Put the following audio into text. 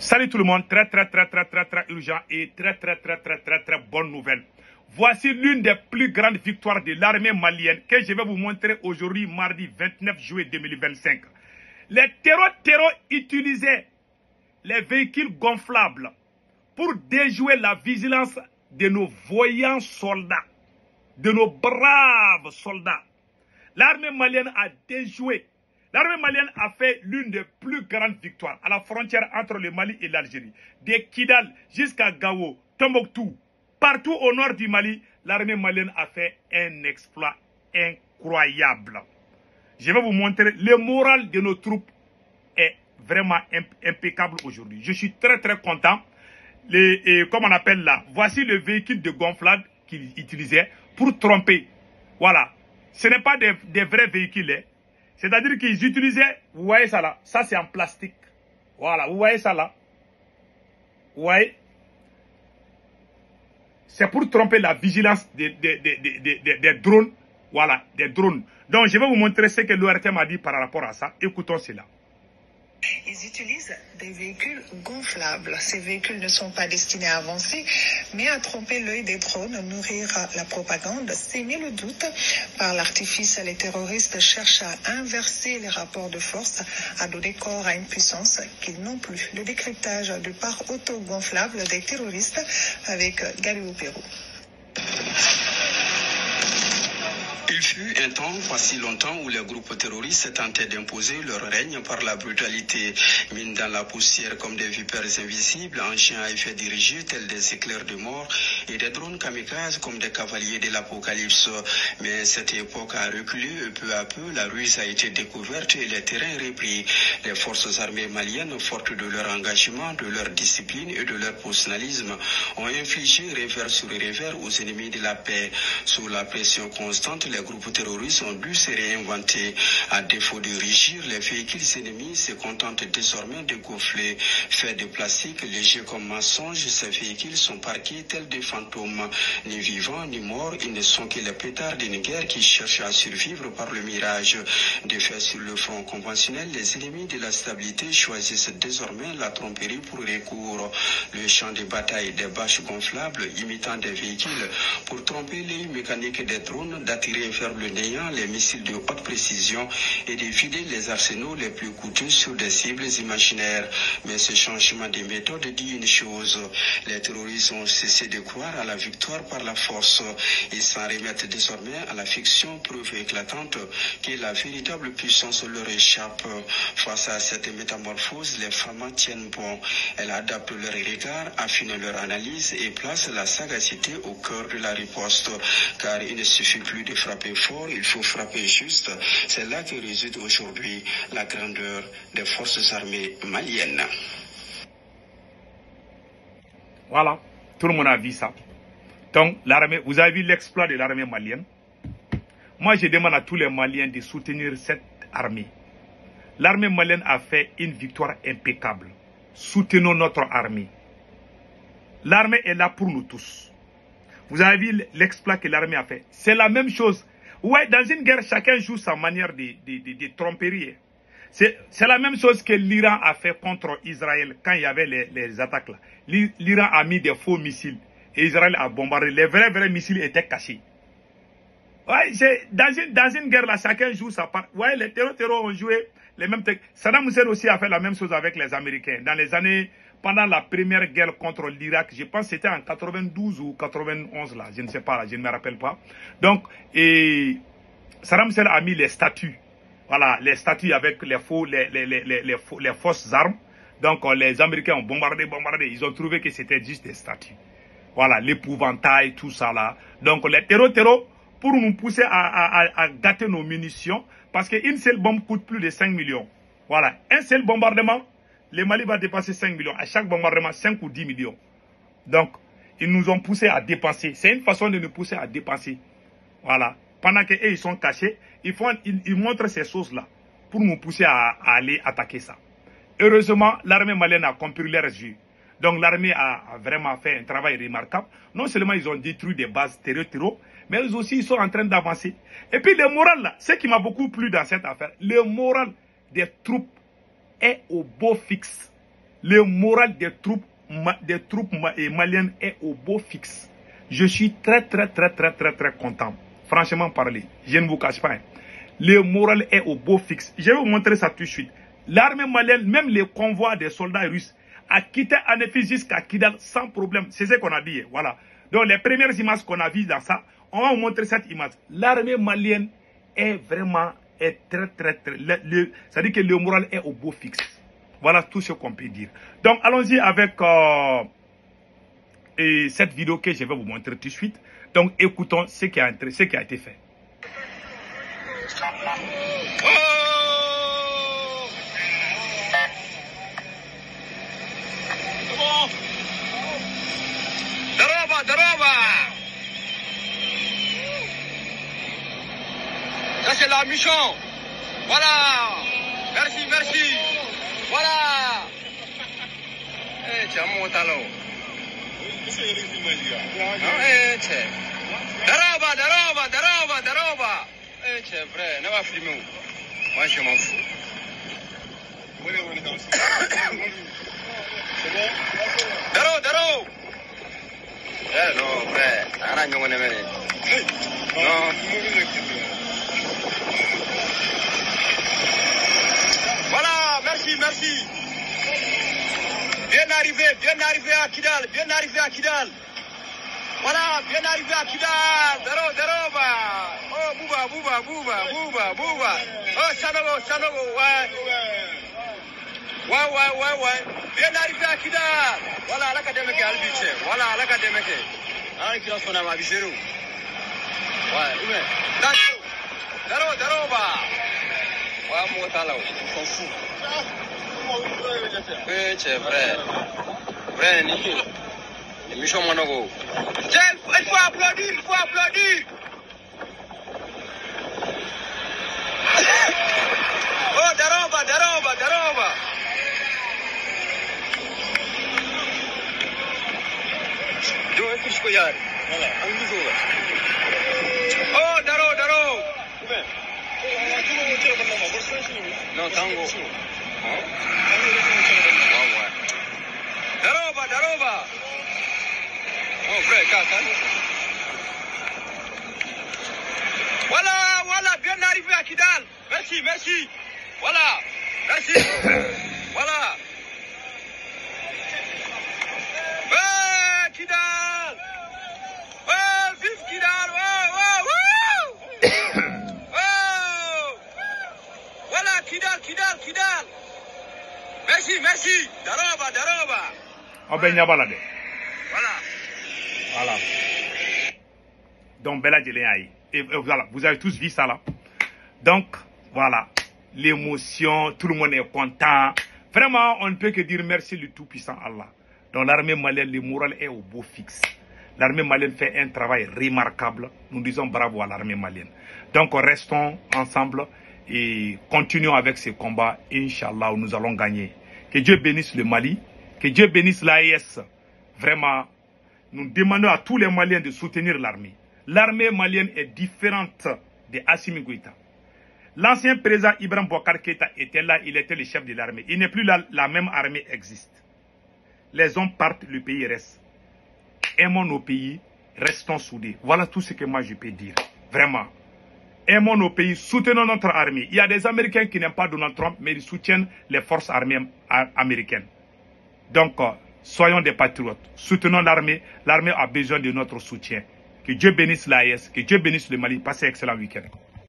Salut tout le monde, très urgent et très bonne nouvelle. Voici l'une des plus grandes victoires de l'armée malienne que je vais vous montrer aujourd'hui, mardi 29 juillet 2025. Les terreaux utilisaient les véhicules gonflables pour déjouer la vigilance de nos voyants soldats, de nos braves soldats. L'armée malienne a déjoué. L'armée malienne a fait l'une des plus grandes victoires à la frontière entre le Mali et l'Algérie. De Kidal jusqu'à Gao, Tombouctou, partout au nord du Mali, l'armée malienne a fait un exploit incroyable. Je vais vous montrer, le moral de nos troupes est vraiment impeccable aujourd'hui. Je suis très content. Comme on appelle là, voici le véhicule de gonflade qu'ils utilisaient pour tromper. Voilà. Ce n'est pas des vrais véhicules, hein. C'est-à-dire qu'ils utilisaient, vous voyez ça là, ça c'est en plastique. Voilà, vous voyez ça là. Vous voyez? C'est pour tromper la vigilance des drones. Voilà, des drones. Donc je vais vous montrer ce que l'ORT m'a dit par rapport à ça. Écoutons cela. Ils utilisent des véhicules gonflables. Ces véhicules ne sont pas destinés à avancer, mais à tromper l'œil des drones, nourrir la propagande, semer le doute. Par l'artifice, les terroristes cherchent à inverser les rapports de force, à donner corps à une puissance qu'ils n'ont plus. Le décryptage de par auto-gonflable des terroristes avec Galéo Pérou. Il fut un temps, pas si longtemps, où les groupes terroristes tentaient d'imposer leur règne par la brutalité. Mines dans la poussière comme des vipères invisibles, engins à effet dirigé tels des éclairs de mort et des drones kamikazes comme des cavaliers de l'apocalypse. Mais cette époque a reculé et peu à peu, la ruse a été découverte et les terrains repris. Les forces armées maliennes, fortes de leur engagement, de leur discipline et de leur professionnalisme, ont infligé revers sur revers aux ennemis de la paix. Sous la pression constante, les groupes terroristes ont dû se réinventer. À défaut de régir, les véhicules ennemis se contentent désormais de gonfler. Faits de plastique légers comme mensonges, ces véhicules sont parqués tels des fantômes. Ni vivants ni morts, ils ne sont que les pétards d'une guerre qui cherche à survivre par le mirage. De fait, sur le front conventionnel, les ennemis de la stabilité choisissent désormais la tromperie pour recours. Le champ de bataille des bâches gonflables imitant des véhicules pour tromper l'œil mécanique des drones, d'attirer vers le néant les missiles de haute précision et de vider les arsenaux les plus coûteux sur des cibles imaginaires. Mais ce changement de méthode dit une chose. Les terroristes ont cessé de croire à la victoire par la force. Ils s'en remettent désormais à la fiction, preuve éclatante que la véritable puissance leur échappe. Face à cette métamorphose, les femmes tiennent bon. Elles adaptent leur regard, affinent leur analyse et placent la sagacité au cœur de la riposte. Car il ne suffit plus de frapper fort, il faut frapper juste. C'est là que réside aujourd'hui la grandeur des forces armées maliennes. Voilà, tout le monde a vu ça. Donc, l'armée, vous avez vu l'exploit de l'armée malienne. Moi, je demande à tous les Maliens de soutenir cette armée. L'armée malienne a fait une victoire impeccable. Soutenons notre armée. L'armée est là pour nous tous. Vous avez vu l'exploit que l'armée a fait. C'est la même chose. Ouais, dans une guerre, chacun joue sa manière de tromperie. C'est la même chose que l'Iran a fait contre Israël quand il y avait les attaques là. L'Iran a mis des faux missiles et Israël a bombardé. Les vrais missiles étaient cachés. Ouais, dans une guerre là, chacun joue sa part. Ouais, les terroristes ont joué les mêmes trucs. Saddam Hussein aussi a fait la même chose avec les Américains. Dans les années, pendant la première guerre contre l'Irak, je pense que c'était en 92 ou 91 là, je ne sais pas là, je ne me rappelle pas. Donc, Saddam Hussein a mis les statues. Voilà, les statues avec les fausses armes. Donc, les Américains ont bombardé. Ils ont trouvé que c'était juste des statues. Voilà, l'épouvantail, tout ça là. Donc, les terreaux, pour nous pousser à gâter nos munitions, parce qu'une seule bombe coûte plus de 5 millions. Voilà, un seul bombardement, le Mali va dépenser 5 millions. À chaque bombardement, 5 ou 10 millions. Donc, ils nous ont poussé à dépenser. C'est une façon de nous pousser à dépenser. Voilà. Pendant qu'eux, ils sont cachés, ils montrent ces choses-là pour nous pousser à aller attaquer ça. Heureusement, l'armée malienne a compris leurs yeux. Donc, l'armée a vraiment fait un travail remarquable. Non seulement ils ont détruit des bases terreaux, mais eux aussi, ils sont en train d'avancer. Et puis, le moral, là, ce qui m'a beaucoup plu dans cette affaire, le moral des troupes est au beau fixe. le moral des troupes maliennes est au beau fixe. Je suis très content. Franchement parler, je ne vous cache pas. Hein. Le moral est au beau fixe. Je vais vous montrer ça tout de suite. L'armée malienne, même les convois des soldats russes, a quitté Anefis jusqu'à Kidal sans problème. C'est ce qu'on a dit. Voilà. Donc les premières images qu'on a vues dans ça, on va vous montrer cette image. L'armée malienne est vraiment c'est-à-dire que le moral est au beau fixe. Voilà tout ce qu'on peut dire. Donc allons-y avec cette vidéo que je vais vous montrer tout de suite. Donc écoutons ce qui a été fait. Daroba. Ça c'est la mission. Voilà. Merci. Voilà. Eh, tiens, mon talon. Daroba. Eh, c'est vrai, ne va filmer. Moi, je m'en fous. Daro. Eh, non, frère. Arrête, on est mené. Non. Voilà, merci. Bien arrivé à Kidal. Voilà, bien arrivé à Kidal. Daroba. Oh, Bouba. Oh, Sanogo, ouais. Bien arrivé à Kidal. Voilà, l'académique est albiché. Voilà, l'académique. Ah, qui lance son âme à Bichero. Ouais, Daroba. Ouais, mon talent, on s'en fout. Oui, c'est vrai. Vrai, nickel. Mission Monogo. Il faut applaudir. Oh, Daroba. Jo, est-ce que voilà. Oh, Daro. Non, tango. Daroba. Oh, frère, Kaka. Voilà, bien arrivé à Kidal. Merci. Voilà, merci. Voilà. Kidal. Vive Kidal. Voilà, Kidal. Merci. Daroba. Oh ben Voilà. Voilà. Donc Bella Djeleaï. Et voilà, vous avez tous vu ça là. Donc voilà, l'émotion, tout le monde est content. Vraiment, on ne peut que dire merci le tout-puissant Allah. Donc l'armée malienne, le moral est au beau fixe. L'armée malienne fait un travail remarquable. Nous disons bravo à l'armée malienne. Donc restons ensemble et continuons avec ce combat. Inch'Allah, nous allons gagner. Que Dieu bénisse le Mali, que Dieu bénisse l'AES. Vraiment, nous demandons à tous les Maliens de soutenir l'armée. L'armée malienne est différente de Assimi Goïta. L'ancien président Ibrahim Boubacar Keïta était là, il était le chef de l'armée. Il n'est plus là, la même armée existe. Les hommes partent, le pays reste. Aimons nos pays, restons soudés. Voilà tout ce que moi je peux dire. Vraiment. Aimons nos pays, soutenons notre armée. Il y a des Américains qui n'aiment pas Donald Trump, mais ils soutiennent les forces armées américaines. Donc, soyons des patriotes. Soutenons l'armée. L'armée a besoin de notre soutien. Que Dieu bénisse l'AES, que Dieu bénisse le Mali. Passez un excellent week-end.